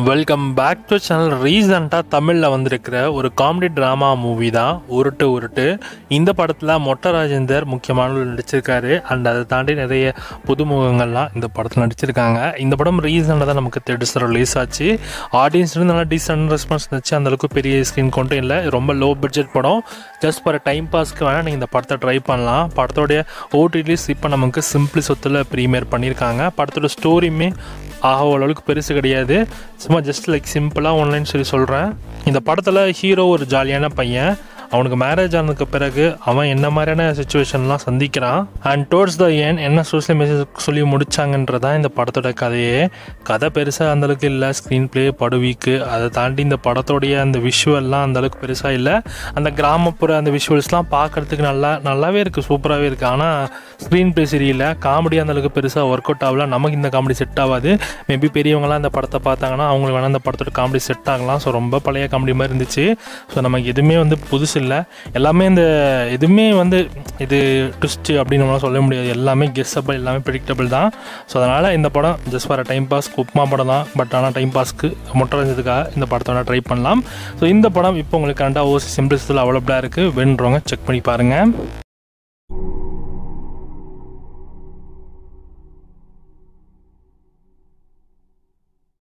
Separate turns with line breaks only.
Welcome back to channel. ரீசெண்டாக தமிழில் வந்திருக்கிற ஒரு காமெடி ட்ராமா மூவி தான் உருட்டு உருட்டு. இந்த படத்தில் மொட்டை ராஜேந்தர் முக்கியமானவர் நடிச்சிருக்காரு. அண்ட் அதை தாண்டி நிறைய புதுமுகங்கள்லாம் இந்த படத்தில் நடிச்சிருக்காங்க. இந்த படம் ரீசெண்டாக தான் நமக்கு தேட்டர்ஸில் ரிலீஸ் ஆச்சு. ஆடியன்ஸ்லேருந்து நல்லா டீசென்ட் ரெஸ்பான்ஸ் இருந்துச்சு. அந்தளவுக்கு பெரிய ஸ்க்ரீன் கொண்டும் இல்லை. ரொம்ப லோ பட்ஜெட் படம். ஜஸ்ட் ஃபார் டைம் பாஸ்க்கு வேணால் நீங்கள் இந்த படத்தை ட்ரை பண்ணலாம். படத்தோடைய ஓடிடிஸ் இப்போ நமக்கு சிம்பிளி சொத்தில் ப்ரீமியர் பண்ணியிருக்காங்க. படத்தோட ஸ்டோரியுமே அளவுக்கு பெருசு கிடையாது. சும்மா ஜஸ்ட் லைக் சிம்பிளாக ஆன்லைன் சொல்லி சொல்கிறேன். இந்த படத்தில் ஹீரோ ஒரு ஜாலியான பையன். அவனுக்கு மேரேஜ் ஆனதுக்கு பிறகு அவன் என்ன மாதிரியான சுச்சுவேஷன்லாம் சந்திக்கிறான். அண்ட் டுவர்ட்ஸ் த எண்ட் என்ன சோஷியல் மெசேஜ் சொல்லி முடித்தாங்கன்றதான் இந்த படத்தோட கதையே. கதை பெருசாக அந்தளவுக்கு இல்லை. ஸ்க்ரீன் பிளே படுவீக்கு. அதை தாண்டி இந்த படத்தோடைய அந்த விஷுவல்லாம் அந்தளவுக்கு பெருசாக இல்லை. அந்த கிராமப்புற அந்த விஷுவல்ஸ்லாம் பார்க்குறதுக்கு நல்லாவே இருக்குது, சூப்பராகவே இருக்குது. ஆனால் ஸ்க்ரீன் பிளே சரியில்லை. காமெடி அந்தளவுக்கு பெருசாக ஒர்க் அவுட் ஆகல. நமக்கு இந்த காமெடி செட் ஆகாது. மேபி பெரியவங்களாம் இந்த படத்தை பார்த்தாங்கன்னா அவங்களுக்கு வேணால் இந்த படத்தோட காமெடி செட் ஆகலாம். ஸோ ரொம்ப பழைய காமெடி மாதிரி இருந்துச்சு. ஸோ நமக்கு எதுவுமே புதுசு இல்லை. எல்லாமே எதுவுமே இது ட்விஸ்ட்டு அப்படின்னு நம்மளால் சொல்ல முடியாது. எல்லாமே கெஸ்ஸபிள், எல்லாமே ப்ரெடிக்டபிள் தான். ஸோ அதனால் இந்த படம் just for time pass upma படம் தான். பட் ஆனால் டைம் பாஸ்க்கு முட்டரைஞ்சதுக்காக இந்த படத்தை வேணால் ட்ரை பண்ணலாம். ஸோ இந்த படம் இப்போ உங்களுக்கு கரெக்டாக ஓசி சிம்பிள்ஸில் அவைலபிளாக இருக்குது. வேணுன்றவங்க செக் பண்ணி பாருங்கள்.